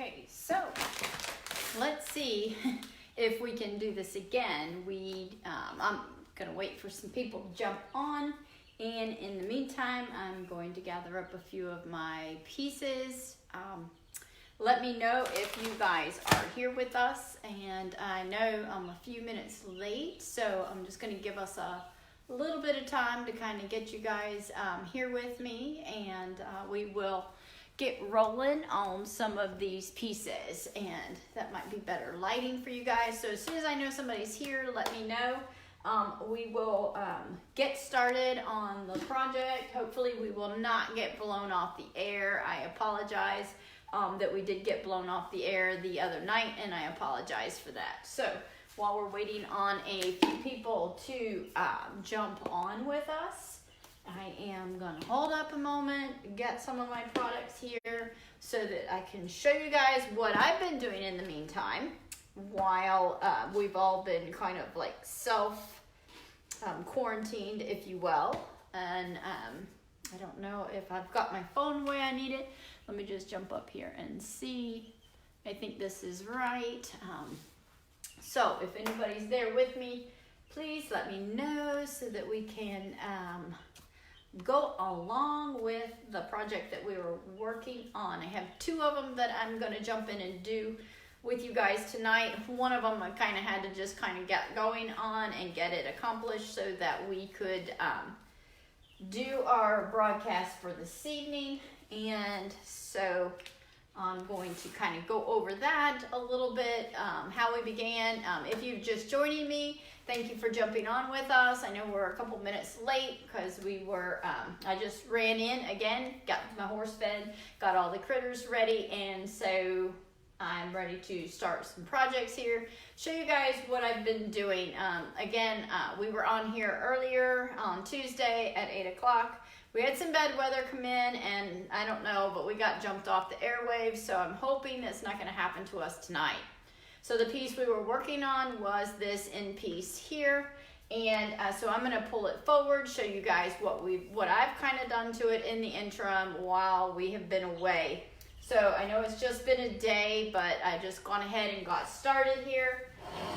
Okay, so let's see if we can do this again. I'm gonna wait for some people to jump on, and in the meantime, I'm going to gather up a few of my pieces. Let me know if you guys are here with us, and I know I'm a few minutes late, so I'm just gonna give us a little bit of time to kind of get you guys here with me, and we will get rolling on some of these pieces, and that might be better lighting for you guys. So as soon as I know somebody's here, let me know. We will get started on the project. Hopefully we will not get blown off the air. I apologize that we did get blown off the air the other night, and I apologize for that. So while we're waiting on a few people to jump on with us, I am gonna hold up a moment, get some of my products here so that I can show you guys what I've been doing in the meantime while we've all been kind of like quarantined, if you will. And I don't know if I've got my phone the way I need it. Let me just jump up here and see. I think this is right. So if anybody's there with me, please let me know so that we can go along with the project that we were working on. I have two of them that I'm going to jump in and do with you guys tonight. One of them I kind of had to just kind of get going on and get it accomplished so that we could do our broadcast for this evening. And so I'm going to kind of go over that a little bit, how we began. If you're just joining me, thank you for jumping on with us. I know we're a couple minutes late because we were, I just ran in again, got my horse fed, got all the critters ready, and so I'm ready to start some projects here. Show you guys what I've been doing. Again, we were on here earlier on Tuesday at 8 o'clock. We had some bad weather come in, and I don't know, but we got jumped off the airwaves, so I'm hoping that's not going to happen to us tonight. So the piece we were working on was this end piece here, and so I'm going to pull it forward, show you guys what I've kind of done to it in the interim while we have been away. So I know it's just been a day, but I just gone ahead and got started here,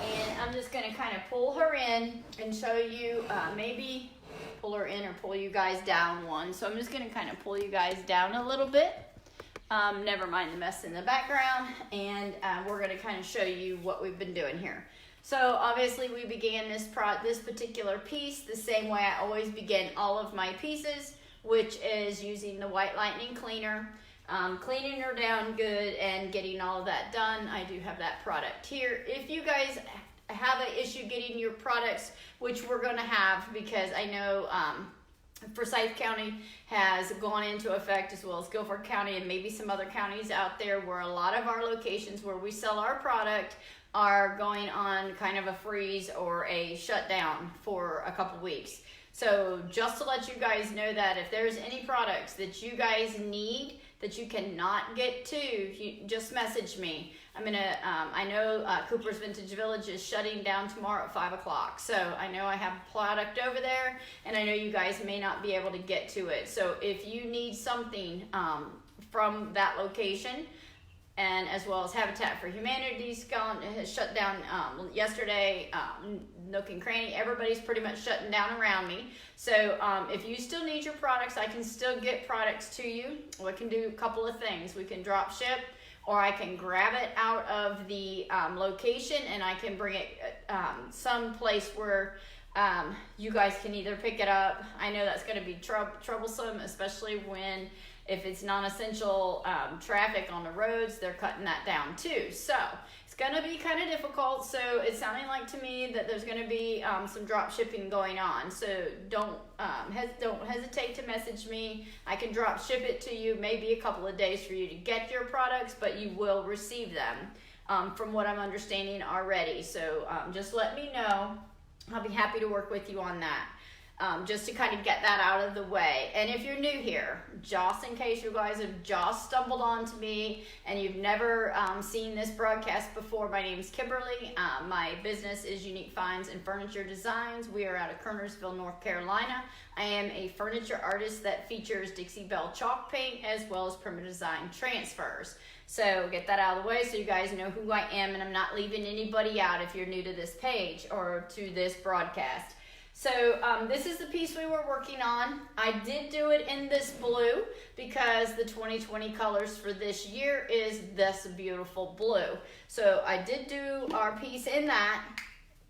and I'm just going to kind of pull her in and show you maybe pull her in or pull you guys down one. So I'm just going to kind of pull you guys down a little bit. Never mind the mess in the background, and we're going to kind of show you what we've been doing here. So obviously we began this particular piece the same way I always begin all of my pieces, which is using the White Lightning cleaner, cleaning her down good and getting all of that done. I do have that product here. If you guys have an issue getting your products, which we're going to have, because I know Forsyth County has gone into effect, as well as Guilford County and maybe some other counties out there, where a lot of our locations where we sell our product are going on kind of a freeze or a shutdown for a couple weeks. So just to let you guys know that if there's any products that you guys need that you cannot get to, just message me. I know Cooper's Vintage Village is shutting down tomorrow at 5 o'clock. So I know I have a product over there, and I know you guys may not be able to get to it. So if you need something from that location, and as well as Habitat for Humanity's has shut down yesterday, Nook and Cranny, everybody's pretty much shutting down around me. So if you still need your products, I can still get products to you. We can do a couple of things. We can drop ship, or I can grab it out of the location and I can bring it some place where you guys can either pick it up. I know that's going to be troublesome, especially if it's non-essential traffic on the roads, they're cutting that down too. So it's going to be kind of difficult. So it's sounding like to me that there's going to be some drop shipping going on. So don't hesitate to message me. I can drop ship it to you, maybe a couple of days for you to get your products, but you will receive them from what I'm understanding already. So just let me know. I'll be happy to work with you on that. just to kind of get that out of the way. And if you're new here, just in case you guys have just stumbled onto me and you've never seen this broadcast before, my name is Kimberly. My business is Unique Finds and Furniture Designs. We are out of Kernersville, North Carolina. I am a furniture artist that features Dixie Belle chalk paint as well as Primitive Design transfers. So get that out of the way so you guys know who I am, and I'm not leaving anybody out if you're new to this page or to this broadcast. So this is the piece we were working on. I did do it in this blue because the 2020 colors for this year is this beautiful blue. So I did do our piece in that.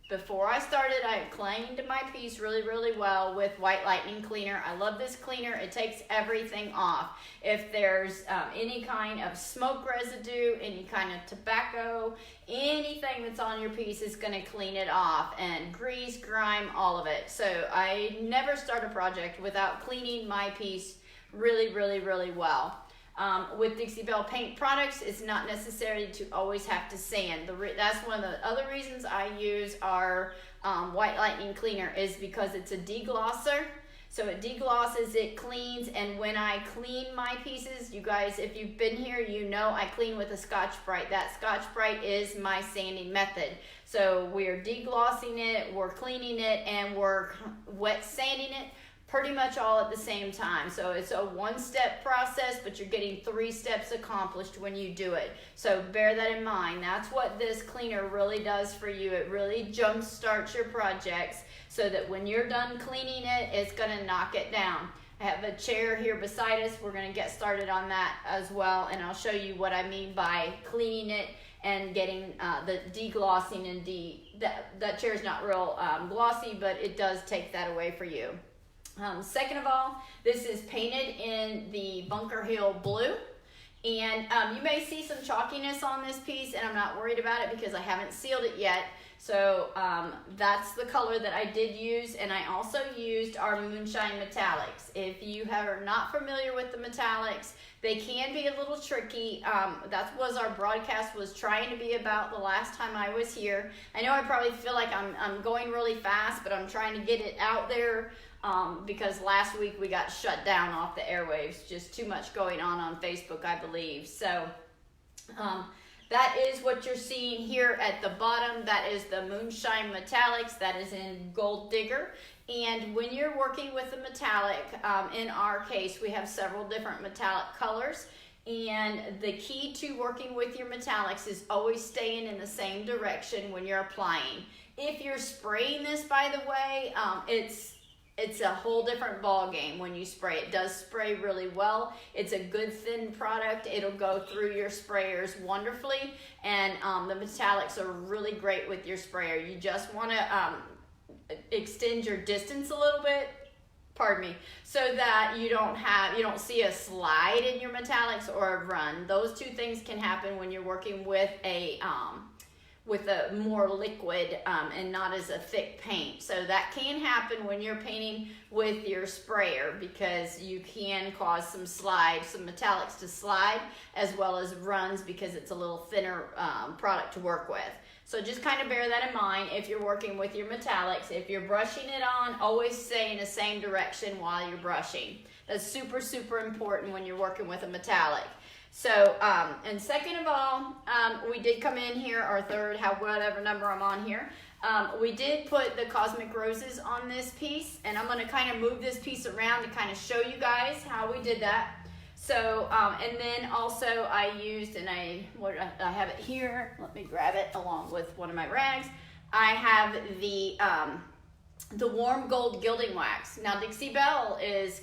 Before I started, I cleaned my piece really, really well with White Lightning Cleaner. I love this cleaner. It takes everything off. If there's any kind of smoke residue, any kind of tobacco, anything that's on your piece is going to clean it off, and grease, grime, all of it. So I never start a project without cleaning my piece really, really, really well. With Dixie Belle paint products, it's not necessary to always have to sand. That's one of the other reasons I use our White Lightning Cleaner, is because it's a deglosser. So it deglosses, it cleans, and when I clean my pieces, you guys, if you've been here, you know I clean with a Scotch-Brite. That Scotch-Brite is my sanding method. So we're deglossing it, we're cleaning it, and we're wet sanding it, pretty much all at the same time. So it's a one-step process, but you're getting 3 steps accomplished when you do it. So bear that in mind. That's what this cleaner really does for you. It really jump starts your projects so that when you're done cleaning it, it's gonna knock it down. I have a chair here beside us. We're gonna get started on that as well, and I'll show you what I mean by cleaning it and getting the deglossing and that chair is not real glossy, but it does take that away for you. Second of all, this is painted in the Bunker Hill blue, and you may see some chalkiness on this piece, and I'm not worried about it because I haven't sealed it yet. So that's the color that I did use, and I also used our Moonshine Metallics. If you are not familiar with the metallics, they can be a little tricky. That was our broadcast was trying to be about the last time I was here. I know I probably feel like I'm going really fast, but I'm trying to get it out there because last week we got shut down off the airwaves. Just too much going on Facebook, I believe. So that is what you're seeing here at the bottom. That is the Moonshine Metallics. That is in Gold Digger. And when you're working with a metallic, in our case, we have several different metallic colors. And the key to working with your metallics is always staying in the same direction when you're applying. If you're spraying this, by the way, it's a whole different ball game when you spray. It does spray really well. It's a good thin product. It'll go through your sprayers wonderfully, and the metallics are really great with your sprayer. You just want to extend your distance a little bit, pardon me, so that you don't see a slide in your metallics or a run. Those two things can happen when you're working with a more liquid and not as a thick paint. So that can happen when you're painting with your sprayer, because you can cause some metallics to slide, as well as runs, because it's a little thinner product to work with. So just kind of bear that in mind if you're working with your metallics. If you're brushing it on, always stay in the same direction while you're brushing. That's super, super important when you're working with a metallic. So, and second of all, we did come in here, or third, whatever number I'm on here, we did put the Cosmic Roses on this piece, and I'm going to kind of move this piece around to kind of show you guys how we did that. So, and then also I used, and I have it here, let me grab it along with one of my rags. I have the Warm Gold Gilding Wax. Now, Dixie Belle is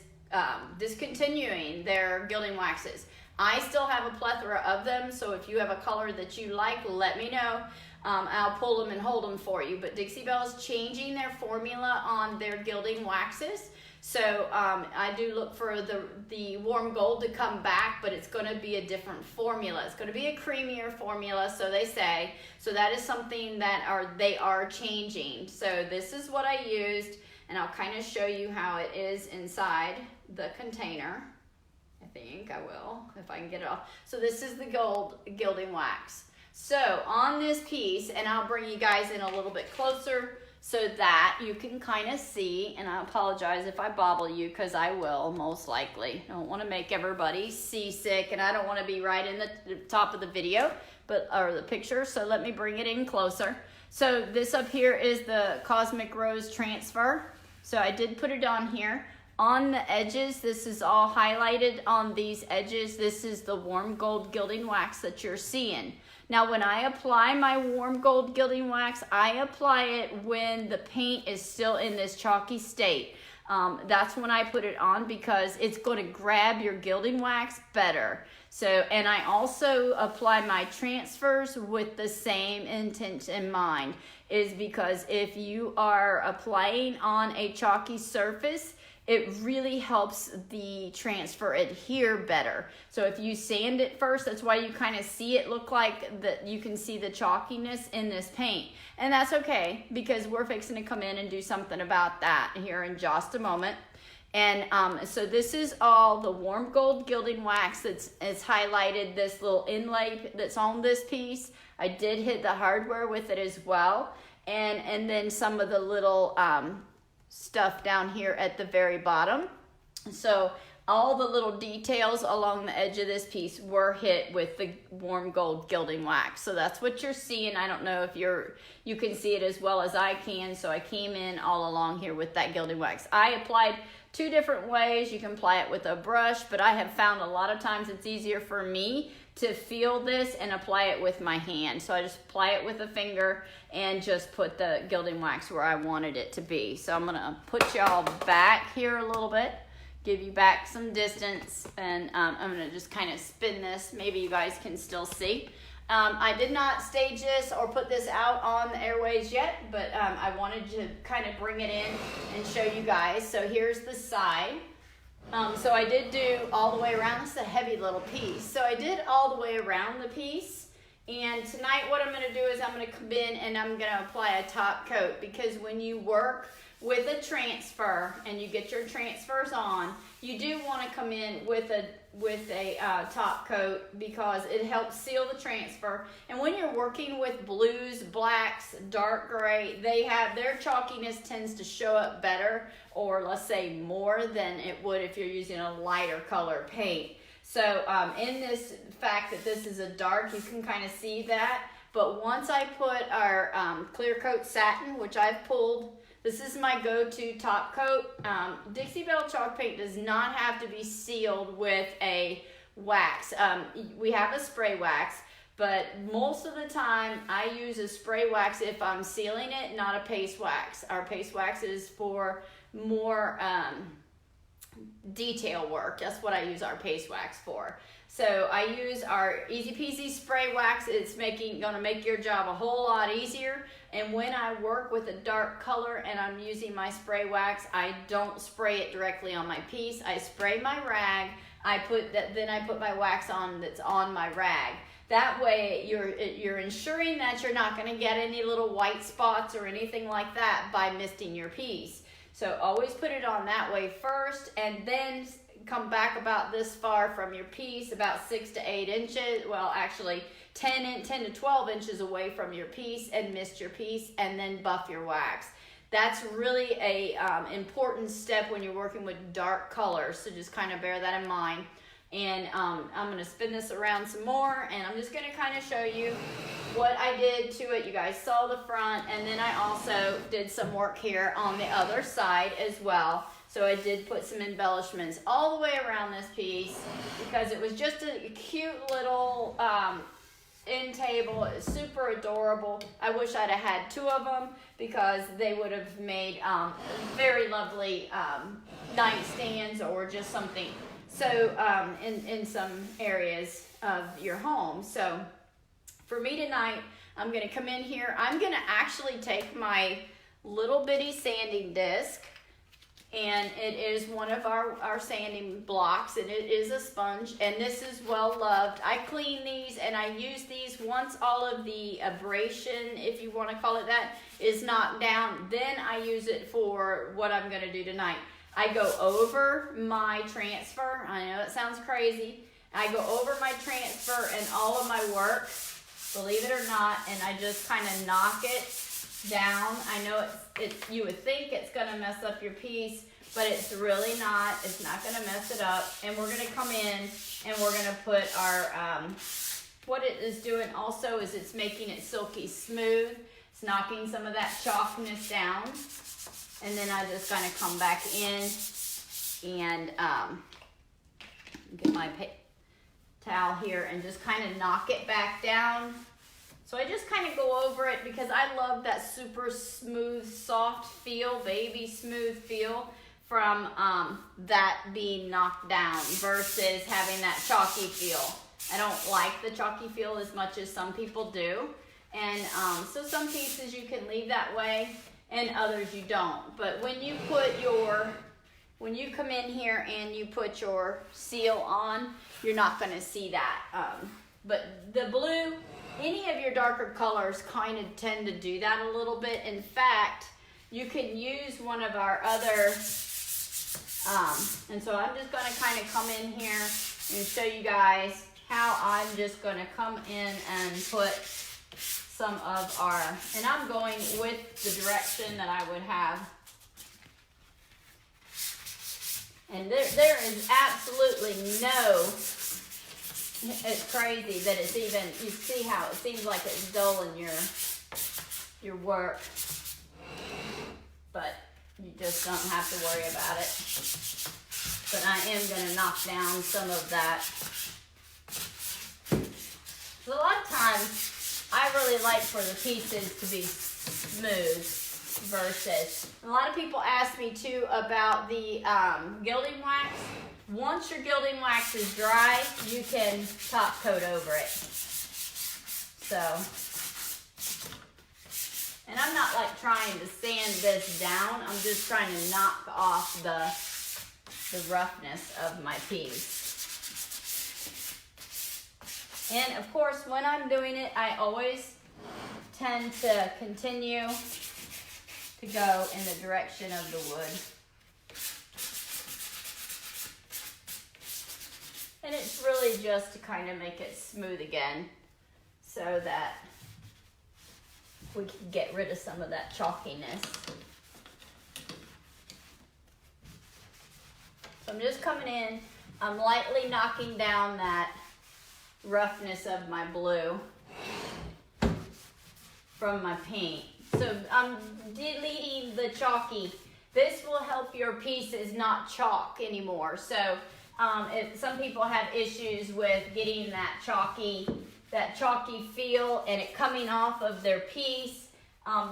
discontinuing their gilding waxes. I still have a plethora of them, so if you have a color that you like, let me know. I'll pull them and hold them for you. But Dixie Belle is changing their formula on their gilding waxes. So I do look for the warm gold to come back, but it's going to be a different formula. It's going to be a creamier formula, so they say. So that is something that they are changing. So this is what I used, and I'll kind of show you how it is inside the container. I think I will, if I can get it off. So this is the gold gilding wax. So on this piece, and I'll bring you guys in a little bit closer so that you can kind of see, and I apologize if I bobble you because I will most likely. I don't want to make everybody seasick, and I don't want to be right in the top of the video, or the picture, so let me bring it in closer. So this up here is the Cosmic Rose Transfer. So I did put it on here. On the edges, this is all highlighted on these edges. This is the warm gold gilding wax that you're seeing. Now, when I apply my warm gold gilding wax, I apply it when the paint is still in this chalky state. That's when I put it on because it's going to grab your gilding wax better. So, and I also apply my transfers with the same intent in mind, is because if you are applying on a chalky surface, it really helps the transfer adhere better. So if you sand it first, that's why you kind of see it look like that. You can see the chalkiness in this paint. And that's okay, because we're fixing to come in and do something about that here in just a moment. And so this is all the warm gold gilding wax it's highlighted, this little inlay that's on this piece. I did hit the hardware with it as well. And then some of the little stuff down here at the very bottom. So all the little details along the edge of this piece were hit with the warm gold gilding wax. So that's what you're seeing. I don't know if you can see it as well as I can. So I came in all along here with that gilding wax. I applied 2 different ways. You can apply it with a brush, but I have found a lot of times it's easier for me to feel this and apply it with my hand. So I just apply it with a finger and just put the gilding wax where I wanted it to be. So I'm gonna put y'all back here a little bit, give you back some distance, and I'm gonna just kind of spin this. Maybe you guys can still see. I did not stage this or put this out on the airways yet, but I wanted to kind of bring it in and show you guys. So here's the side. So I did do all the way around. This is a heavy little piece. So I did all the way around the piece. And tonight what I'm going to do is I'm going to come in and I'm going to apply a top coat, because when you work with a transfer and you get your transfers on, you do want to come in with a top coat, because it helps seal the transfer. And when you're working with blues, blacks, dark gray, their chalkiness tends to show up better, or let's say more than it would if you're using a lighter color paint. So in this fact that this is a dark, you can kind of see that. But once I put our clear coat satin, which I've pulled, this is my go-to top coat. Dixie Belle chalk paint does not have to be sealed with a wax. We have a spray wax, but most of the time I use a spray wax if I'm sealing it, not a paste wax. Our paste wax is for more detail work. That's what I use our paste wax for. So I use our Easy Peasy spray wax. It's gonna make your job a whole lot easier. And when I work with a dark color and I'm using my spray wax, I don't spray it directly on my piece. I spray my rag. Then I put my wax on that's on my rag. That way you're ensuring that you're not gonna get any little white spots or anything like that by misting your piece. So always put it on that way first, and then come back about this far from your piece, about 6 to 8 inches, well actually 10 to 12 inches away from your piece, and mist your piece, and then buff your wax. That's really a important step when you're working with dark colors, so just kind of bear that in mind. And I'm going to spin this around some more, and I'm just going to kind of show you what I did to it. You guys saw the front, and then I also did some work here on the other side as well. So I did put some embellishments all the way around this piece, because it was just a cute little end table. It's super adorable. I wish I'd have had 2 of them, because they would have made very lovely nightstands or just something. So in some areas of your home. So for me tonight, I'm going to come in here. I'm going to actually take my little bitty sanding disc, and it is one of our sanding blocks, and it is a sponge, and this is well loved. I clean these and I use these once all of the abrasion, if you want to call it that, is knocked down. Then I use it for what I'm going to do tonight. I go over my transfer. I know it sounds crazy. I go over my transfer and all of my work, believe it or not, and I just kind of knock it down. I know it's you would think it's gonna mess up your piece, but it's really not. It's not gonna mess it up. And we're gonna come in and we're gonna put our, what it is doing also is it's making it silky smooth. It's knocking some of that chalkiness down. And then I just kind of come back in and get my towel here and just kind of knock it back down. So I just kind of go over it because I love that super smooth, soft feel, baby smooth feel from that being knocked down versus having that chalky feel. I don't like the chalky feel as much as some people do. And so some pieces you can leave that way and others you don't. But when you come in here and you put your seal on, you're not gonna see that. But the blue, any of your darker colors kind of tend to do that a little bit. In fact, you can use one of our other, and so I'm just gonna kind of come in here and show you guys how I'm just gonna come in and put some of our, and I'm going with the direction that I would have. And there is absolutely no, it's crazy that it's even, you see how it seems like it's dulling your work. But you just don't have to worry about it. But I am going to knock down some of that. So a lot of times, I really like for the pieces to be smooth versus, a lot of people ask me too about the gilding wax. Once your gilding wax is dry, you can top coat over it. So, and I'm not like trying to sand this down. I'm just trying to knock off the roughness of my piece. And of course, when I'm doing it, I always tend to continue to go in the direction of the wood. And it's really just to kind of make it smooth again so that we can get rid of some of that chalkiness. So I'm just coming in, I'm lightly knocking down that roughness of my blue from my paint. So I'm deleting the chalky. This will help your pieces not chalk anymore. So if some people have issues with getting that chalky feel and it coming off of their piece,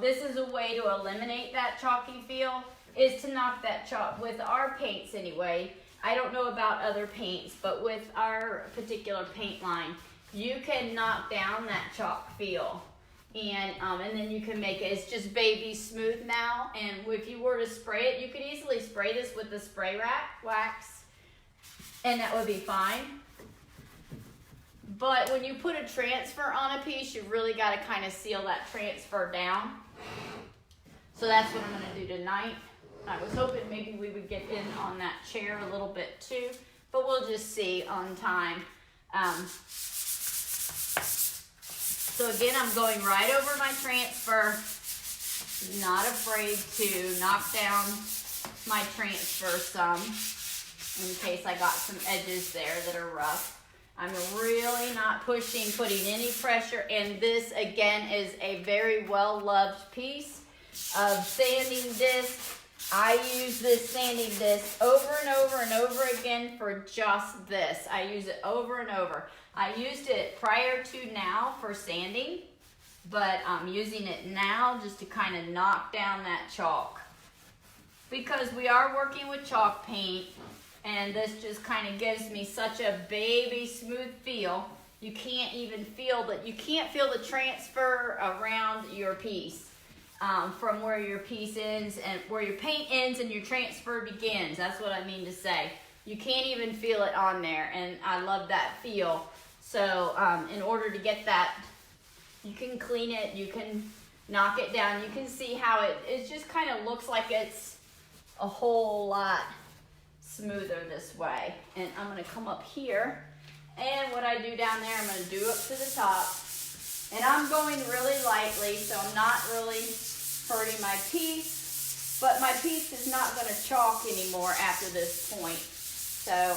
this is a way to eliminate that chalky feel, is to knock that chalk. With our paints anyway, I don't know about other paints, but with our particular paint line, you can knock down that chalk feel. And then you can make it, it's just baby smooth now. And if you were to spray it, you could easily spray this with the spray wax, and that would be fine. But when you put a transfer on a piece, you really got to kind of seal that transfer down. So that's what I'm going to do tonight. I was hoping maybe we would get in on that chair a little bit too, but we'll just see on time. So again, I'm going right over my transfer, not afraid to knock down my transfer some in case I got some edges there that are rough. I'm really not putting any pressure, and this again is a very well-loved piece of sanding disc. I use this sanding disc over and over and over again for just this. I use it over and over. I used it prior to now for sanding, but I'm using it now just to kind of knock down that chalk. Because we are working with chalk paint, and this just kind of gives me such a baby smooth feel. You can't even feel that, you can't feel the transfer around your piece. From where your piece ends and where your paint ends and your transfer begins. That's what I mean to say. You can't even feel it on there, and I love that feel. So in order to get that, you can clean it, you can knock it down. You can see how it just kind of looks like it's a whole lot smoother this way. And I'm going to come up here, and what I do down there, I'm going to do up to the top. And I'm going really lightly, so I'm not really hurting my piece, but my piece is not going to chalk anymore after this point. So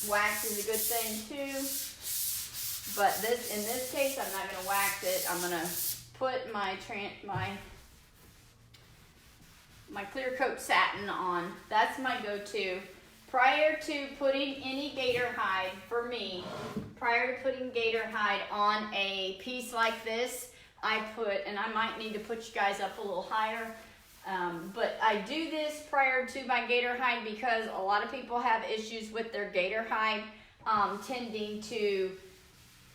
wax is a good thing too, but in this case, I'm not going to wax it. I'm going to put my clear coat satin on. That's my go-to. Prior to putting any gator hide, for me, prior to putting gator hide on a piece like this, and I might need to put you guys up a little higher, but I do this prior to my gator hide because a lot of people have issues with their gator hide tending to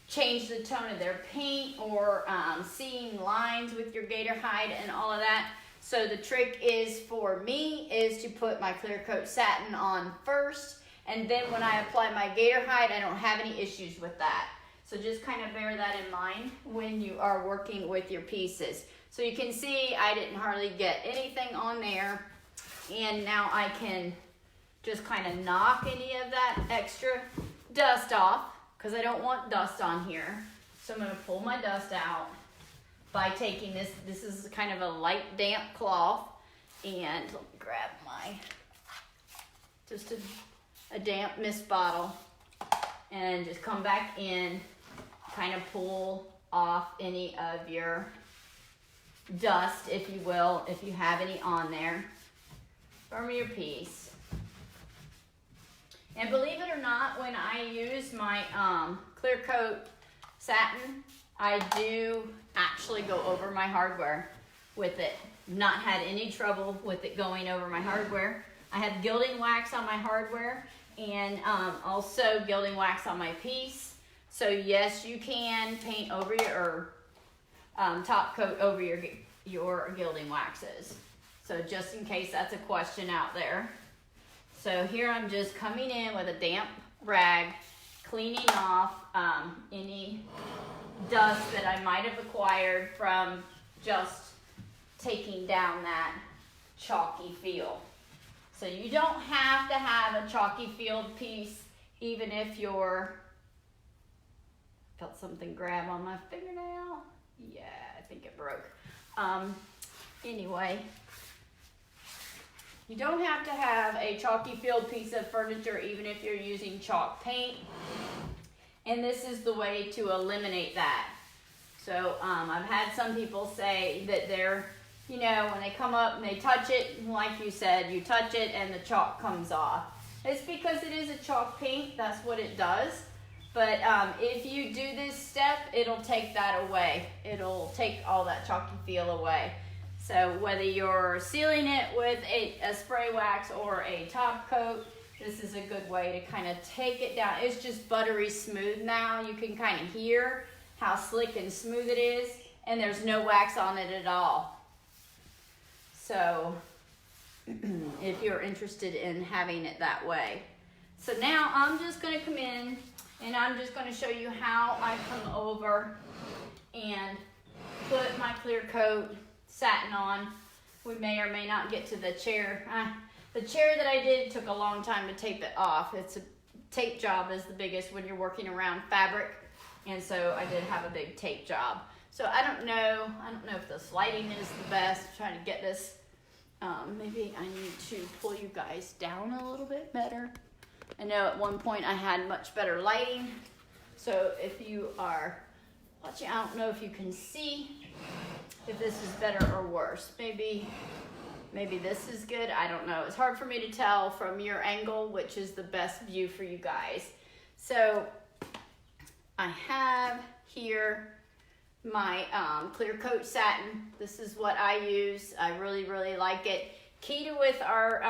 change the tone of their paint or seeing lines with your gator hide and all of that. So the trick is, for me, is to put my clear coat satin on first, and then when I apply my gator hide, I don't have any issues with that. So just kind of bear that in mind when you are working with your pieces. So you can see I didn't hardly get anything on there, and now I can just kind of knock any of that extra dust off, because I don't want dust on here. So I'm going to pull my dust out by taking this is kind of a light damp cloth, and let me grab just a damp mist bottle, and just come back in, kind of pull off any of your dust, if you will, if you have any on there from your piece. And believe it or not, when I use my clear coat satin, I do actually go over my hardware with it. Not had any trouble with it going over my hardware. I have gilding wax on my hardware, and also gilding wax on my piece. So yes, you can paint over your, or top coat over your gilding waxes. So just in case that's a question out there. So here I'm just coming in with a damp rag, cleaning off any dust that I might have acquired from just taking down that chalky feel. So you don't have to have a chalky field piece, even if felt something grab on my fingernail. Yeah, I think it broke. Anyway, you don't have to have a chalky field piece of furniture, even if you're using chalk paint. And this is the way to eliminate that. So I've had some people say that they're, when they come up and they touch it, like you said, you touch it and the chalk comes off. It's because it is a chalk paint, that's what it does. But if you do this step, it'll take that away. It'll take all that chalky feel away. So whether you're sealing it with a spray wax or a top coat, this is a good way to kind of take it down. It's just buttery smooth now. You can kind of hear how slick and smooth it is, and there's no wax on it at all. So if you're interested in having it that way. So now I'm just going to come in and I'm just going to show you how I come over and put my clear coat satin on. We may or may not get to the chair. The chair that I did took a long time to tape it off. It's a tape job is the biggest when you're working around fabric, and so I did have a big tape job. So I don't know if the lighting is the best. I'm trying to get this. Maybe I need to pull you guys down a little bit better. I know at one point I had much better lighting. So if you are watching, I don't know if you can see if this is better or worse. Maybe this is good. I don't know. It's hard for me to tell from your angle which is the best view for you guys. So I have here my clear coat satin. This is what I use. I really, really like it. Key with our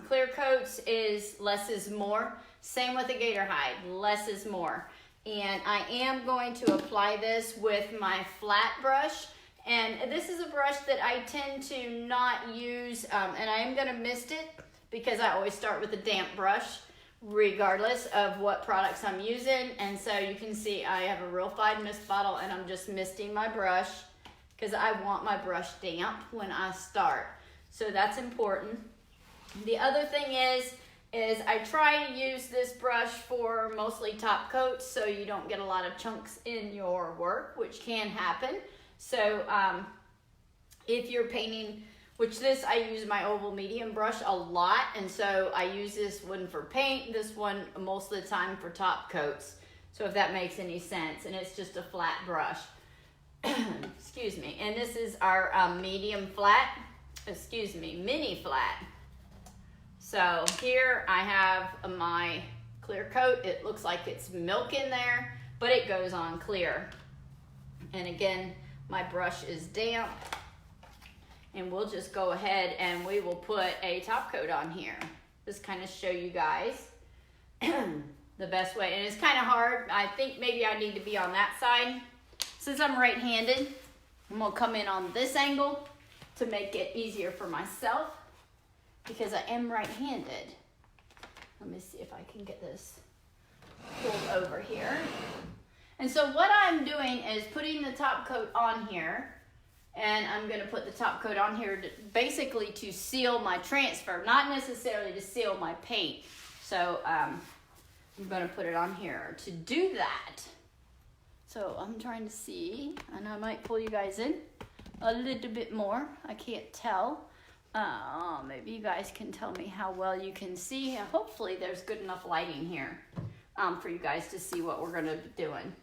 clear coats is less is more. Same with the gator hide, less is more. And I am going to apply this with my flat brush. And this is a brush that I tend to not use, and I am going to mist it because I always start with a damp brush regardless of what products I'm using. And so you can see I have a real fine mist bottle, and I'm just misting my brush because I want my brush damp when I start. So that's important. The other thing is I try to use this brush for mostly top coats so you don't get a lot of chunks in your work, which can happen. So If you're painting, which this, I use my oval medium brush a lot, and so I use this one for paint, this one most of the time for top coats. So if that makes any sense, and it's just a flat brush. Excuse me. And this is our mini flat. So here I have my clear coat. It looks like it's milk in there, but it goes on clear. And again, my brush is damp. And we'll just go ahead and we will put a top coat on here. Just kind of show you guys the best way. And it's kind of hard. I think maybe I need to be on that side. Since I'm right-handed, I'm gonna come in on this angle to make it easier for myself because I am right-handed. Let me see if I can get this pulled over here. And so what I'm doing is putting the top coat on here, and I'm gonna put the top coat on here basically to seal my transfer, not necessarily to seal my paint. So I'm gonna put it on here to do that. So I'm trying to see, and I might pull you guys in a little bit more. I can't tell. Maybe you guys can tell me how well you can see. Hopefully there's good enough lighting here for you guys to see what we're gonna be doing.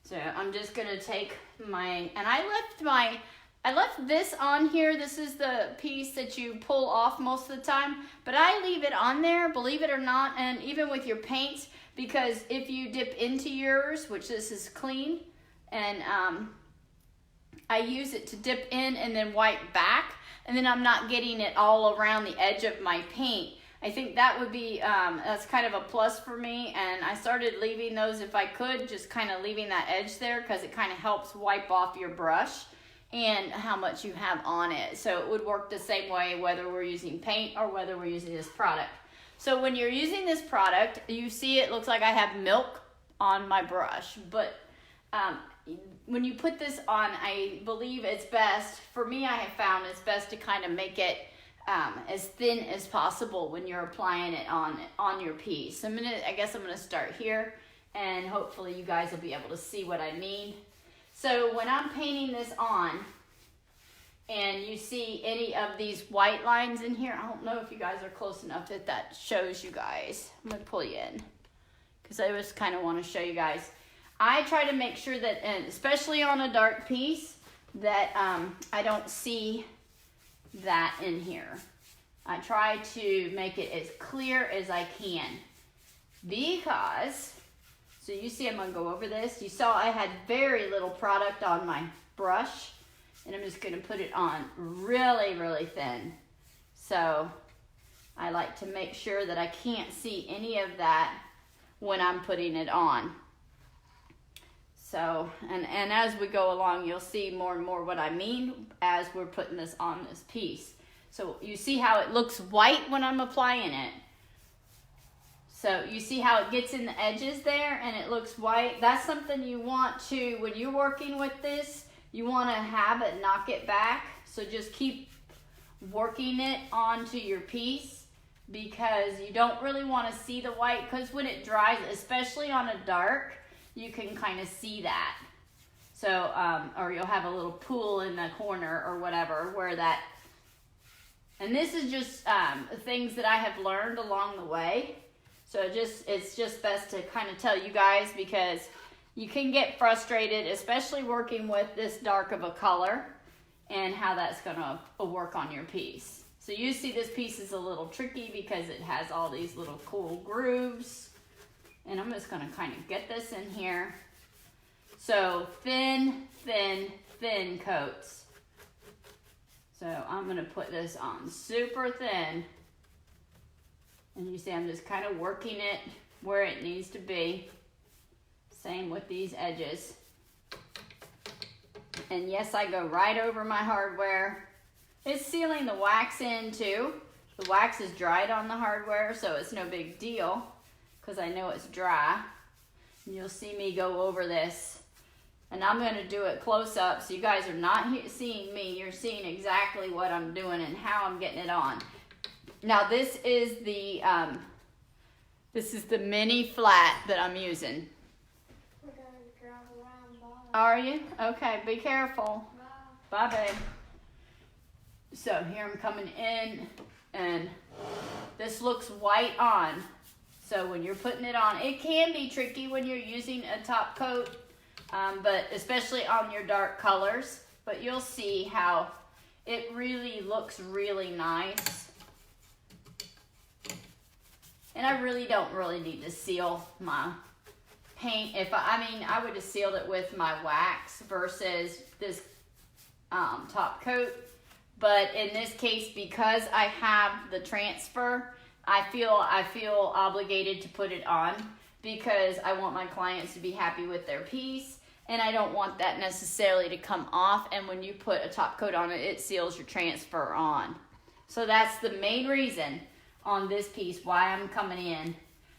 So I'm just gonna take my, and I left this on here. This is the piece that you pull off most of the time, but I leave it on there, believe it or not, and even with your paints, because if you dip into yours, which this is clean, and I use it to dip in and then wipe back, and then I'm not getting it all around the edge of my paint. I think that would be, that's kind of a plus for me, and I started leaving those, if I could, just kind of leaving that edge there, because it kind of helps wipe off your brush and how much you have on it. So it would work the same way whether we're using paint or whether we're using this product. So when you're using this product, you see it looks like I have milk on my brush, but when you put this on, I believe it's best, for me I have found it's best to kind of make it as thin as possible when you're applying it on your piece. I guess I'm gonna start here, and hopefully you guys will be able to see what I mean. So when I'm painting this on, and you see any of these white lines in here, I don't know if you guys are close enough that shows you guys. I'm gonna pull you in, because I just kind of want to show you guys. I try to make sure that, and especially on a dark piece, that I don't see that in here. I try to make it as clear as I can, because, so you see I'm gonna go over this. You saw I had very little product on my brush, and I'm just gonna put it on really, really thin. So I like to make sure that I can't see any of that when I'm putting it on. So, and as we go along, you'll see more and more what I mean as we're putting this on this piece. So you see how it looks white when I'm applying it. So you see how it gets in the edges there and it looks white. That's something you want to, when you're working with this, you want to have it knock it back. So just keep working it onto your piece, because you don't really want to see the white, because when it dries, especially on a dark, you can kind of see that. So, or you'll have a little pool in the corner or whatever where that, and this is just things that I have learned along the way. So it's just best to kind of tell you guys, because you can get frustrated, especially working with this dark of a color and how that's gonna work on your piece. So you see this piece is a little tricky because it has all these little cool grooves. And I'm just gonna kind of get this in here. So thin, thin, thin coats. So I'm gonna put this on super thin. And you see I'm just kind of working it where it needs to be. Same with these edges. And yes, I go right over my hardware. It's sealing the wax in too. The wax is dried on the hardware, so it's no big deal, because I know it's dry. And you'll see me go over this. And I'm going to do it close up, so you guys are not seeing me. You're seeing exactly what I'm doing and how I'm getting it on. Now this is the mini flat that I'm using. We're going to drive around. Are you? Okay, be careful. Bye. Bye, babe. So here I'm coming in, and this looks white on. So when you're putting it on, it can be tricky when you're using a top coat, but especially on your dark colors. But you'll see how it really looks really nice. And I really don't need to seal my paint. I would have sealed it with my wax versus this top coat. But in this case, because I have the transfer, I feel obligated to put it on because I want my clients to be happy with their piece, and I don't want that necessarily to come off. And when you put a top coat on it, it seals your transfer on. So that's the main reason on this piece why I'm coming in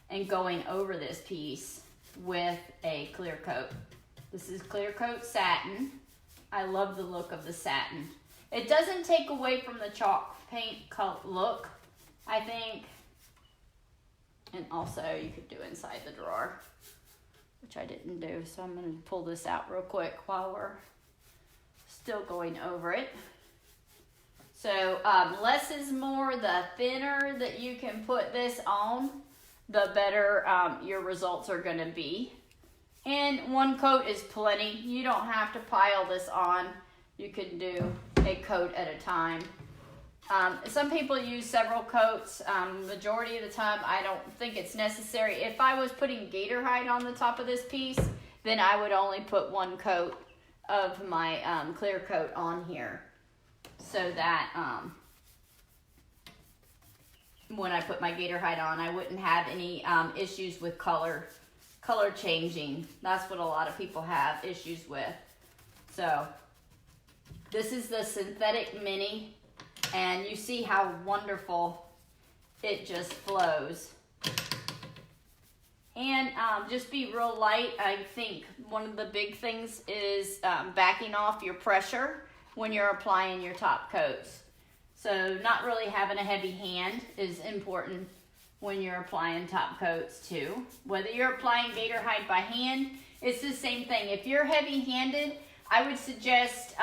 and going over this piece with a clear coat. This is clear coat satin. I love the look of the satin. It doesn't take away from the chalk paint look, I think. And also you could do inside the drawer, which I didn't do. So I'm going to pull this out real quick while we're still going over it. So less is more. The thinner that you can put this on, the better your results are going to be. And one coat is plenty. You don't have to pile this on. You can do a coat at a time. Some people use several coats. Majority of the time, I don't think it's necessary. If I was putting gator hide on the top of this piece, then I would only put one coat of my clear coat on here, so that when I put my gator hide on, I wouldn't have any issues with color changing. That's what a lot of people have issues with. So this is the synthetic mini, and you see how wonderful it just flows. And just be real light. I think one of the big things is backing off your pressure when you're applying your top coats. So not really having a heavy hand is important when you're applying top coats too. Whether you're applying gator hide by hand, it's the same thing. If you're heavy-handed, I would suggest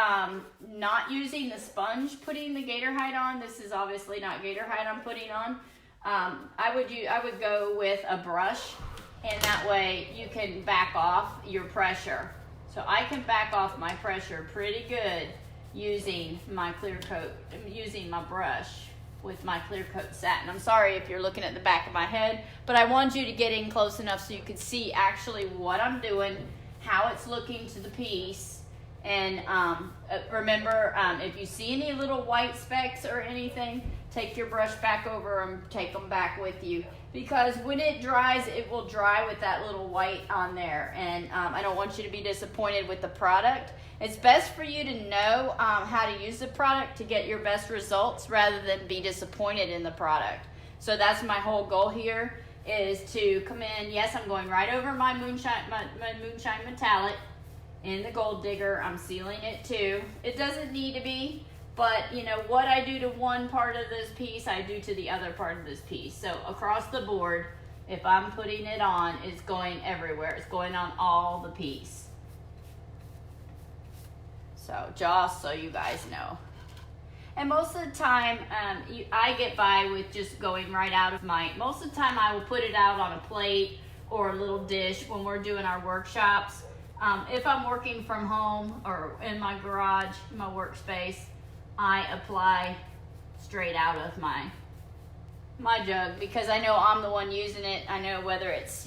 not using the sponge putting the gator hide on. This is obviously not gator hide I'm putting on. I would go with a brush, and that way you can back off your pressure. So I can back off my pressure pretty good using my clear coat, using my brush with my clear coat satin. I'm sorry if you're looking at the back of my head, but I want you to get in close enough so you can see actually what I'm doing, how it's looking to the piece. And remember, if you see any little white specks or anything, take your brush back over and take them back with you. Because when it dries, it will dry with that little white on there. And I don't want you to be disappointed with the product. It's best for you to know how to use the product to get your best results rather than be disappointed in the product. So that's my whole goal here, is to come in. Yes, I'm going right over my moonshine metallic. In the gold digger, I'm sealing it too. It doesn't need to be, but you know what I do to one part of this piece, I do to the other part of this piece. So across the board, if I'm putting it on, it's going everywhere. It's going on all the piece. So just so you guys know. And most of the time, I get by with just going right out of most of the time I will put it out on a plate or a little dish when we're doing our workshops. If I'm working from home or in my garage, my workspace, I apply straight out of my jug because I know I'm the one using it. I know whether it's,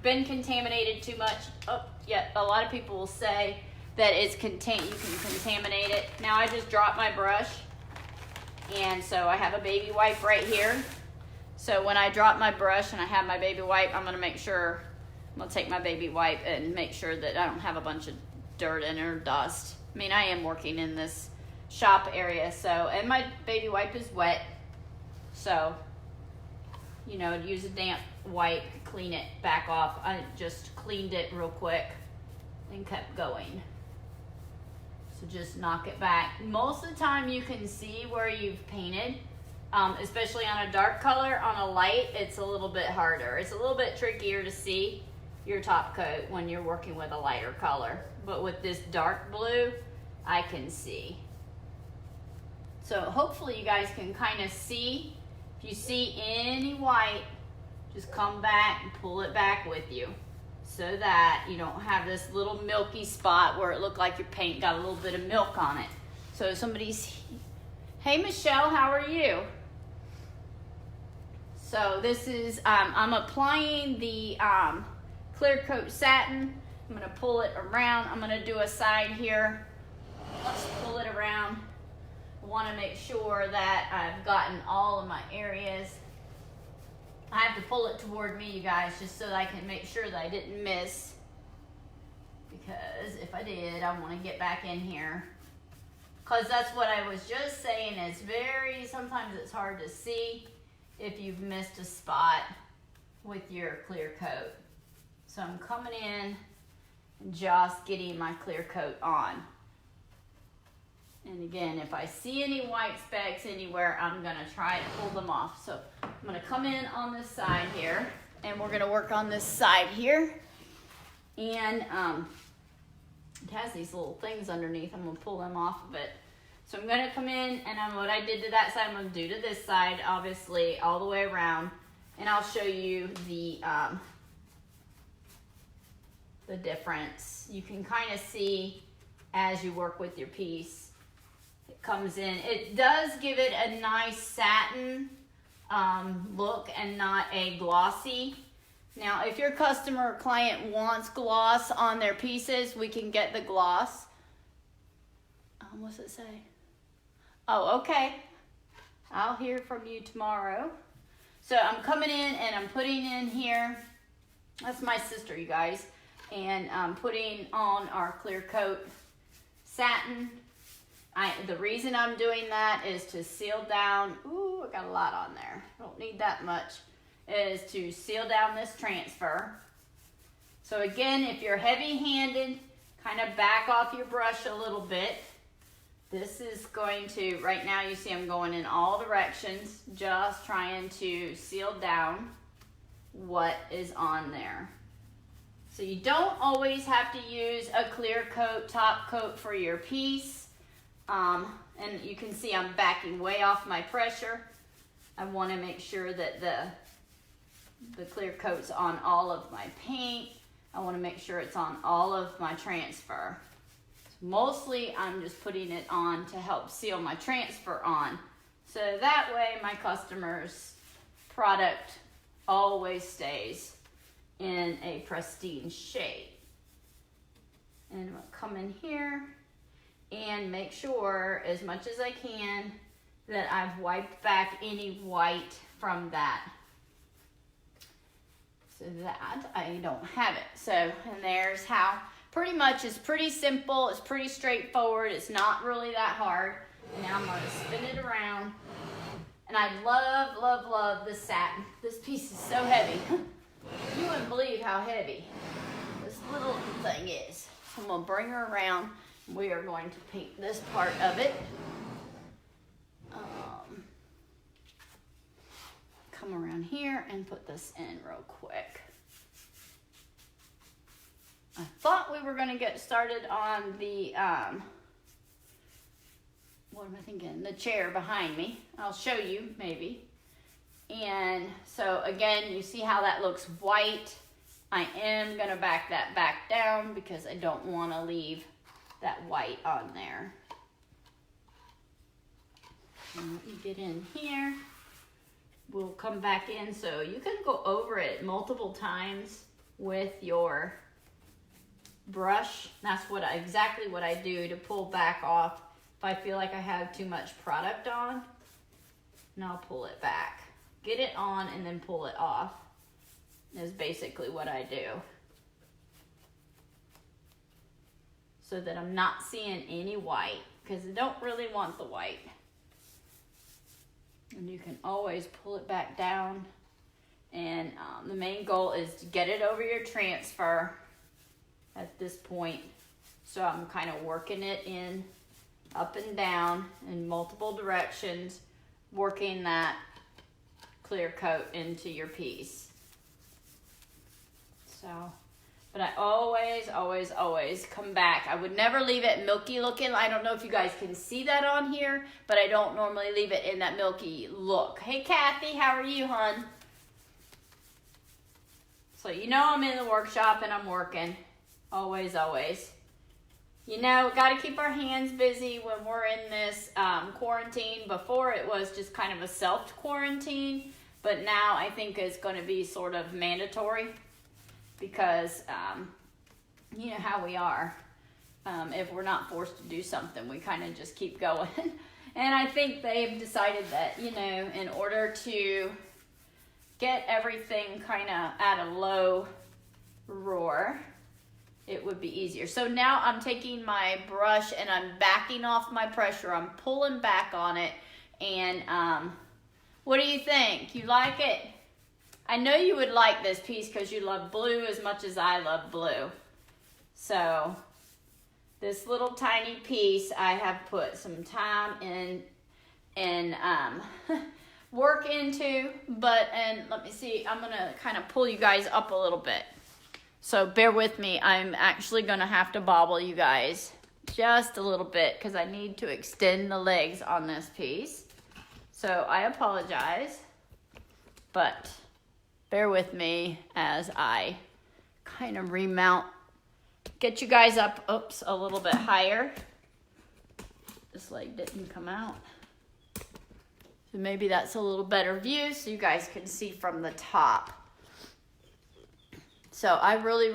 been contaminated too much. Oh, yeah, a lot of people will say that you can contaminate it. Now I just dropped my brush, and so I have a baby wipe right here. So when I drop my brush and I have my baby wipe, I'm going to take my baby wipe and make sure that I don't have a bunch of dirt in it or dust. I mean, I am working in this shop area, and my baby wipe is wet. So, use a damp wipe, clean it back off. I just cleaned it real quick and kept going. So just knock it back. Most of the time you can see where you've painted, especially on a dark color. On a light, it's a little bit harder. It's a little bit trickier to see your top coat when you're working with a lighter color. But with this dark blue, I can see. So hopefully you guys can kind of see. If you see any white, just come back and pull it back with you so that you don't have this little milky spot where it looked like your paint got a little bit of milk on it. So somebody's, hey Michelle, how are you? So this is, I'm applying the clear coat satin. I'm gonna pull it around. I'm gonna do a side here. Let's pull it around. I wanna make sure that I've gotten all of my areas. I have to pull it toward me, you guys, just so that I can make sure that I didn't miss. Because if I did, I wanna get back in here. Because that's what I was just saying, it's sometimes it's hard to see if you've missed a spot with your clear coat. So I'm coming in and just getting my clear coat on. And again, if I see any white specks anywhere, I'm gonna try to pull them off. So I'm gonna come in on this side here, and we're gonna work on this side here. And it has these little things underneath. I'm gonna pull them off of it. So I'm gonna come in, and what I did to that side, I'm gonna do to this side, obviously, all the way around. And I'll show you the difference. You can kind of see as you work with your piece. It comes in. It does give it a nice satin look and not a glossy. Now, if your customer or client wants gloss on their pieces, we can get the gloss. What's it say? Oh, okay. I'll hear from you tomorrow. So I'm coming in and I'm putting in here. That's my sister, you guys. And I'm putting on our clear coat satin. The reason I'm doing that is to seal down. Ooh, I got a lot on there. Don't need that much. Is to seal down this transfer. So again, if you're heavy-handed, kind of back off your brush a little bit. This is going to, right now you see I'm going in all directions, just trying to seal down what is on there. So you don't always have to use a clear coat, top coat for your piece. And you can see I'm backing way off my pressure. I want to make sure that the clear coat's on all of my paint. I want to make sure it's on all of my transfer. Mostly I'm just putting it on to help seal my transfer on. So that way my customer's product always stays in a pristine shape. And I'm gonna come in here and make sure as much as I can that I've wiped back any white from that. So that I don't have it. So, and there's how. Pretty much it's pretty simple, it's pretty straightforward, it's not really that hard. And now I'm going to spin it around. And I love, love, love this satin. This piece is so heavy. You wouldn't believe how heavy this little thing is. So I'm going to bring her around. We are going to paint this part of it. Come around here and put this in real quick. I thought we were going to get started on the, what am I thinking? The chair behind me. I'll show you maybe. And so again, you see how that looks white. I am going to back that back down because I don't want to leave that white on there. And let me get in here. We'll come back in. So you can go over it multiple times with your brush. That's exactly what I do to pull back off if I feel like I have too much product on. And I'll pull it back. Get it on and then pull it off is basically what I do. So that I'm not seeing any white, because I don't really want the white. And you can always pull it back down. And the main goal is to get it over your transfer at this point. So I'm kind of working it in up and down in multiple directions, working that clear coat into your piece. So, but But I always come back. I would never leave it milky looking. I don't know if you guys can see that on here, but I don't normally leave it in that milky look. Hey, Kathy, how are you, hon? So you know I'm in the workshop and I'm working. Always. You know, got to keep our hands busy when we're in this quarantine. Before it was just kind of a self-quarantine, but now I think it's going to be sort of mandatory because you know how we are. If we're not forced to do something, we kind of just keep going. And I think they've decided that, you know, in order to get everything kind of at a low roar, it would be easier. So now I'm taking my brush and I'm backing off my pressure. I'm pulling back on it. And what do you think? You like it? I know you would like this piece because you love blue as much as I love blue. So this little tiny piece I have put some time and work into. And let me see, I'm going to kind of pull you guys up a little bit. So bear with me. I'm actually going to have to bobble you guys just a little bit because I need to extend the legs on this piece. So I apologize, but bear with me as I kind of remount, get you guys up, a little bit higher. This leg didn't come out. So maybe that's a little better view so you guys can see from the top. So I really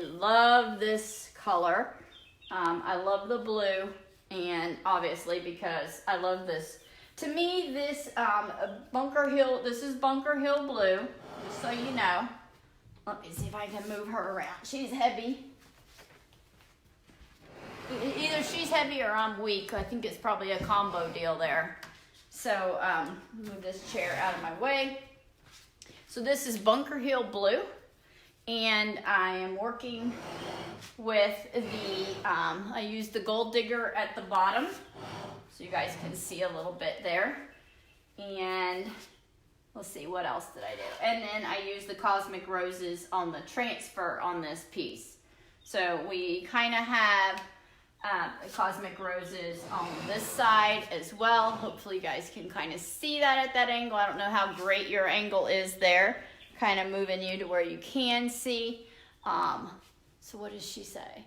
love this color. I love the blue, and obviously because I love this. To me, this Bunker Hill, this is Bunker Hill blue, just so you know. Let me see if I can move her around. She's heavy. Either she's heavy or I'm weak. I think it's probably a combo deal there. So move this chair out of my way. So this is Bunker Hill blue. And I am working with the, I used the Gold Digger at the bottom, so you guys can see a little bit there. And let's see, what else did I do? And then I used the Cosmic Roses on the transfer on this piece. So we kind of have the Cosmic Roses on this side as well. Hopefully you guys can kind of see that at that angle. I don't know how great your angle is there. Kind of moving you to where you can see. So what does she say?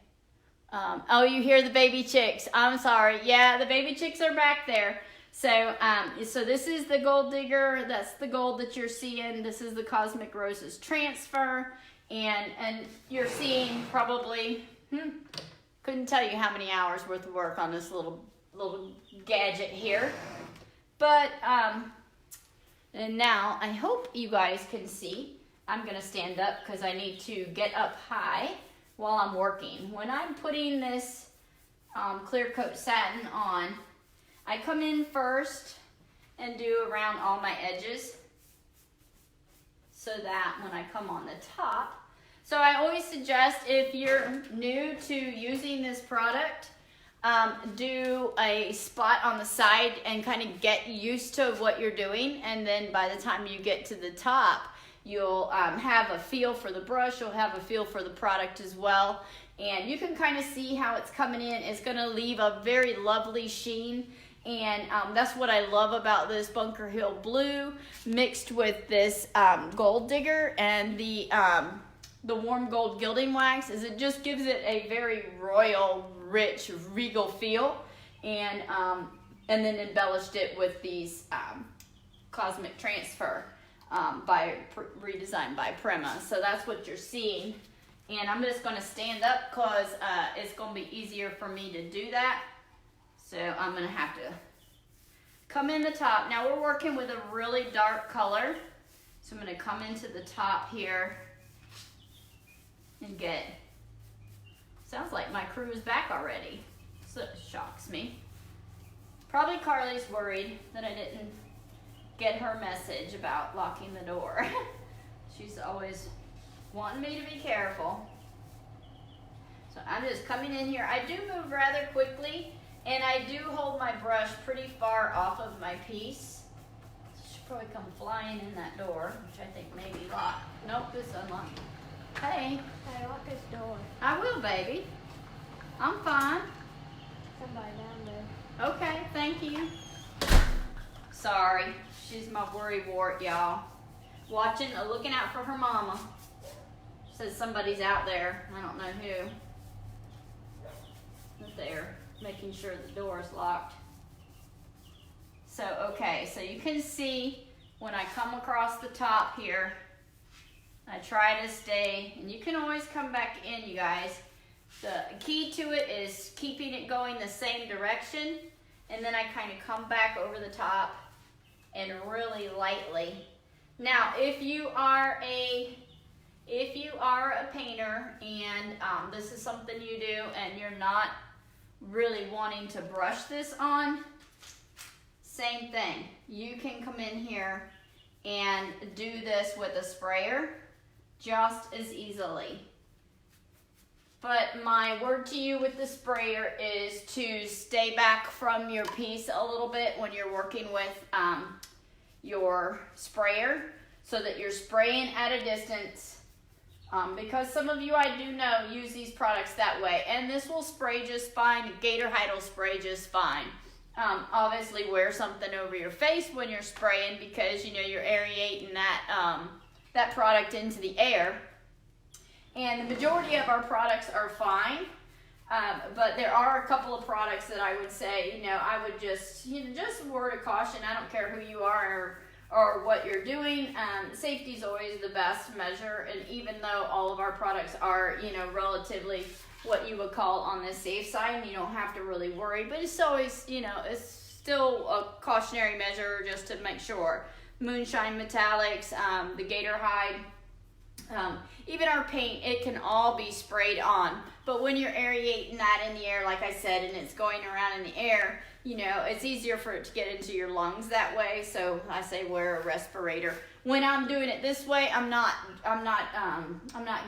Oh, you hear the baby chicks. I'm sorry. Yeah, the baby chicks are back there. So so this is the Gold Digger. That's the gold that you're seeing. This is the Cosmic Roses transfer. And you're seeing probably, couldn't tell you how many hours worth of work on this little gadget here. But, and now, I hope you guys can see. I'm going to stand up because I need to get up high while I'm working. When I'm putting this clear coat satin on, I come in first and do around all my edges so that when I come on the top. So I always suggest if you're new to using this product, do a spot on the side and kind of get used to what you're doing, and then by the time you get to the top, you'll have a feel for the brush, you'll have a feel for the product as well, and you can kind of see how it's coming in. It's going to leave a very lovely sheen, and that's what I love about this Bunker Hill blue mixed with this Gold Digger and the warm gold gilding wax, is it just gives it a very royal, rich, regal feel, and then embellished it with these Cosmic Transfer redesigned by Prima. So that's what you're seeing, and I'm just going to stand up because it's going to be easier for me to do that. So I'm going to have to come in the top. Now we're working with a really dark color, so I'm going to come into the top here and get, sounds like my crew is back already, so it shocks me. Probably Carly's worried that I didn't get her message about locking the door. She's always wanting me to be careful. So I'm just coming in here. I do move rather quickly, and I do hold my brush pretty far off of my piece. She should probably come flying in that door, which I think may be locked. Nope, it's unlocked. Hey. Hey, lock this door. I will, baby. I'm fine. Somebody down there. Okay, thank you. Sorry, she's my worry wart, y'all. Looking out for her mama. Says somebody's out there. I don't know who. But they're making sure the door is locked. So, okay, so you can see when I come across the top here, I try to stay, and you can always come back in, you guys. The key to it is keeping it going the same direction, and then I kind of come back over the top and really lightly. Now, if you are a painter and this is something you do and you're not really wanting to brush this on, same thing. You can come in here and do this with a sprayer just as easily. But my word to you with the sprayer is to stay back from your piece a little bit when you're working with your sprayer, so that you're spraying at a distance. Because some of you, I do know, use these products that way, and this will spray just fine. Gator Hide will spray just fine. Obviously, wear something over your face when you're spraying, because you know you're aerating that product into the air. And the majority of our products are fine, but there are a couple of products that I would say, you know, I would just a word of caution. I don't care who you are or what you're doing. Safety is always the best measure, and even though all of our products are, you know, relatively what you would call on the safe side, you don't have to really worry, but it's always, you know, it's still a cautionary measure just to make sure. Moonshine Metallics, the Gator Hide, even our paint, it can all be sprayed on. But when you're aerating that in the air, like I said, and it's going around in the air, you know, it's easier for it to get into your lungs that way. So I say wear a respirator. When I'm doing it this way, I'm not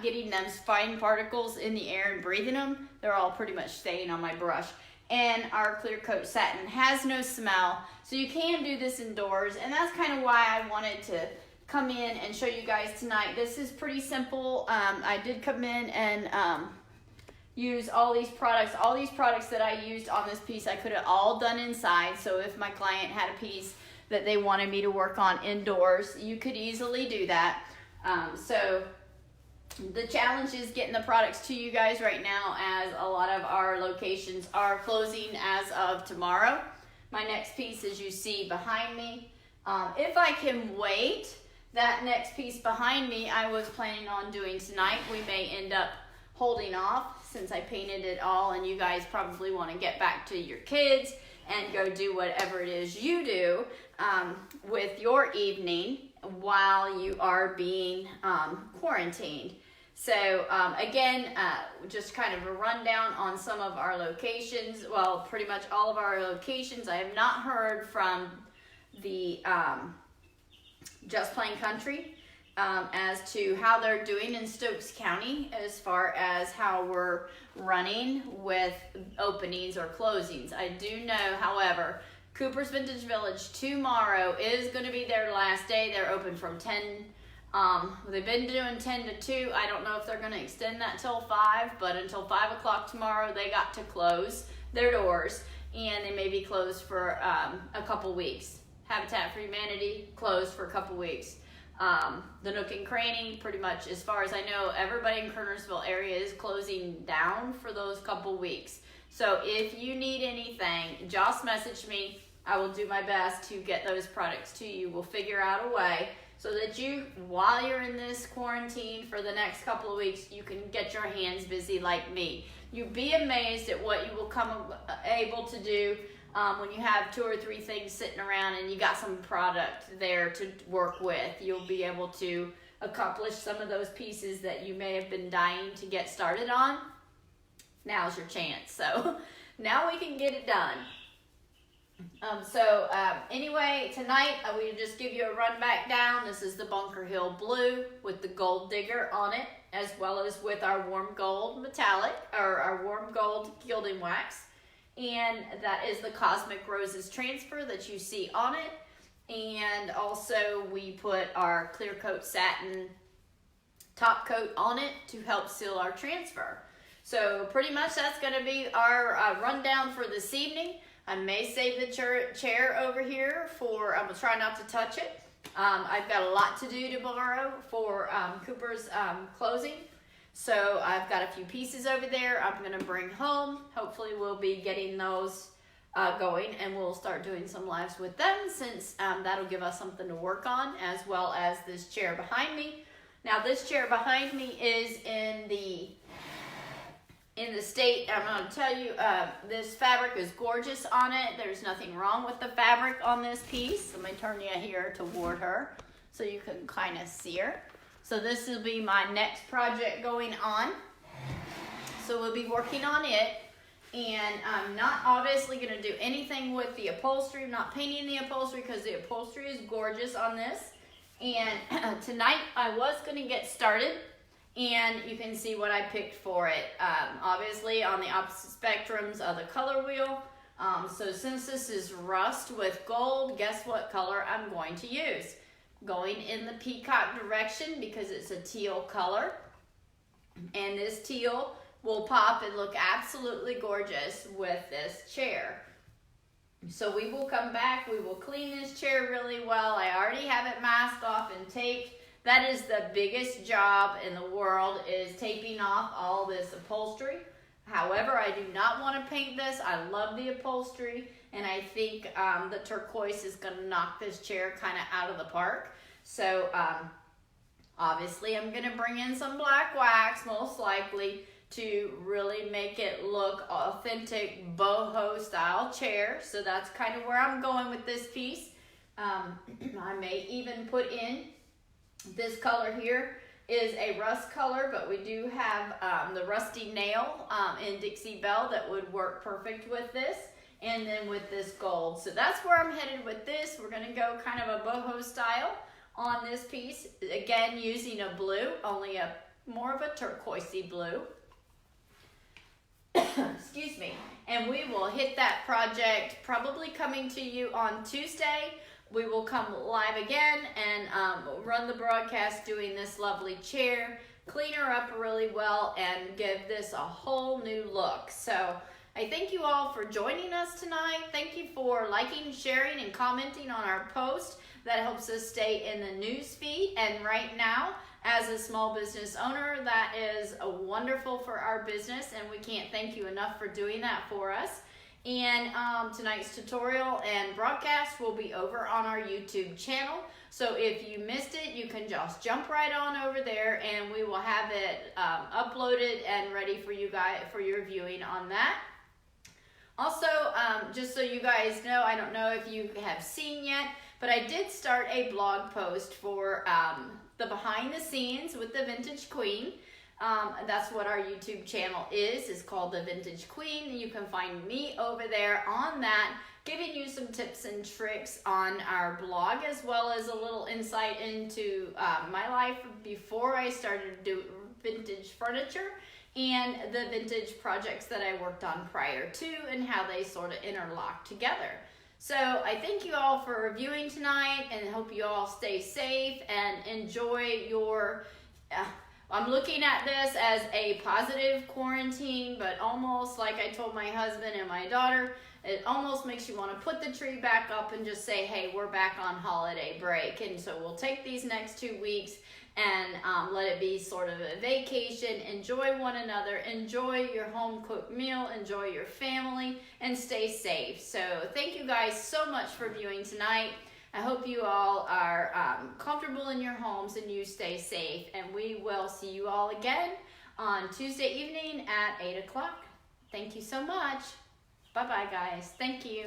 getting them fine particles in the air and breathing them. They're all pretty much staying on my brush. And our clear coat satin has no smell, so you can do this indoors. And that's kind of why I wanted to come in and show you guys tonight. This is pretty simple. I did come in and use all these products that I used on this piece. I could have all done inside, so if my client had a piece that they wanted me to work on indoors, you could easily do that. So the challenge is getting the products to you guys right now, as a lot of our locations are closing as of tomorrow. My next piece, as you see behind me, if I can wait, that next piece behind me I was planning on doing tonight. We may end up holding off since I painted it all, and you guys probably want to get back to your kids and go do whatever it is you do with your evening while you are being quarantined. So again, just kind of a rundown on some of our locations. Well, pretty much all of our locations. I have not heard from the Just Plain Country as to how they're doing in Stokes County as far as how we're running with openings or closings. I do know, however, Cooper's Vintage Village tomorrow is going to be their last day. They're open from 10. They've been doing 10 to 2. I don't know if they're going to extend that till 5, but until 5 o'clock tomorrow, they got to close their doors, and they may be closed for a couple weeks. Habitat for Humanity closed for a couple weeks. The Nook and Cranny, pretty much, as far as I know, everybody in Kernersville area is closing down for those couple weeks. So if you need anything, just message me. I will do my best to get those products to you. We'll figure out a way so that you, while you're in this quarantine for the next couple of weeks, you can get your hands busy like me. You'd be amazed at what you will come able to do when you have 2 or 3 things sitting around and you got some product there to work with. You'll be able to accomplish some of those pieces that you may have been dying to get started on. Now's your chance. So now we can get it done. Anyway, tonight we just give you a run back down. This is the Bunker Hill Blue with the Gold Digger on it, as well as with our warm gold metallic, or our warm gold gilding wax. And that is the Cosmic Roses transfer that you see on it. And also we put our clear coat satin top coat on it to help seal our transfer. So pretty much that's going to be our rundown for this evening. I may save the chair over here for, I will try not to touch it. I've got a lot to do tomorrow for Cooper's closing. So I've got a few pieces over there I'm going to bring home. Hopefully we'll be getting those going, and we'll start doing some lives with them, since that'll give us something to work on, as well as this chair behind me. Now this chair behind me is in the state. I'm going to tell you, this fabric is gorgeous on it. There's nothing wrong with the fabric on this piece. Let me turn you here toward her so you can kind of see her. So this will be my next project going on. So we'll be working on it. And I'm not obviously going to do anything with the upholstery. I'm not painting the upholstery because the upholstery is gorgeous on this. And tonight I was going to get started. And you can see what I picked for it. Obviously on the opposite spectrums of the color wheel. So since this is rust with gold, guess what color I'm going to use? Going in the peacock direction because it's a teal color. And this teal will pop and look absolutely gorgeous with this chair. So we will come back, we will clean this chair really well. I already have it masked off and taped. That is the biggest job in the world, is taping off all this upholstery. However, I do not want to paint this. I love the upholstery, and I think the turquoise is going to knock this chair kind of out of the park. So obviously I'm going to bring in some black wax, most likely, to really make it look authentic boho style chair. So that's kind of where I'm going with this piece. I may even put in this color here is a rust color, but we do have the rusty nail in Dixie Belle that would work perfect with this, and then with this gold. So that's where I'm headed with this. We're going to go kind of a boho style on this piece, again using a blue, only a more of a turquoisey blue. Excuse me. And we will hit that project probably coming to you on Tuesday. We will come live again and run the broadcast doing this lovely chair, clean her up really well, and give this a whole new look. So I thank you all for joining us tonight. Thank you for liking, sharing, and commenting on our post. That helps us stay in the news feed. And right now, as a small business owner, that is wonderful for our business, and we can't thank you enough for doing that for us. And tonight's tutorial and broadcast will be over on our YouTube channel. So if you missed it, you can just jump right on over there, and we will have it uploaded and ready for you guys for your viewing on that. Also, just so you guys know, I don't know if you have seen yet, but I did start a blog post for the behind the scenes with the Vintage Queen. That's what our YouTube channel is called The Vintage Queen. You can find me over there on that, giving you some tips and tricks on our blog, as well as a little insight into my life before I started doing vintage furniture and the vintage projects that I worked on prior to, and how they sort of interlock together. So I thank you all for reviewing tonight, and hope you all stay safe and enjoy your I'm looking at this as a positive quarantine, but almost like I told my husband and my daughter, it almost makes you want to put the tree back up and just say, hey, we're back on holiday break. And so we'll take these next 2 weeks and let it be sort of a vacation. Enjoy one another, enjoy your home cooked meal, enjoy your family, and stay safe. So thank you guys so much for viewing tonight. I hope you all are comfortable in your homes and you stay safe. And we will see you all again on Tuesday evening at 8 o'clock. Thank you so much. Bye-bye, guys. Thank you.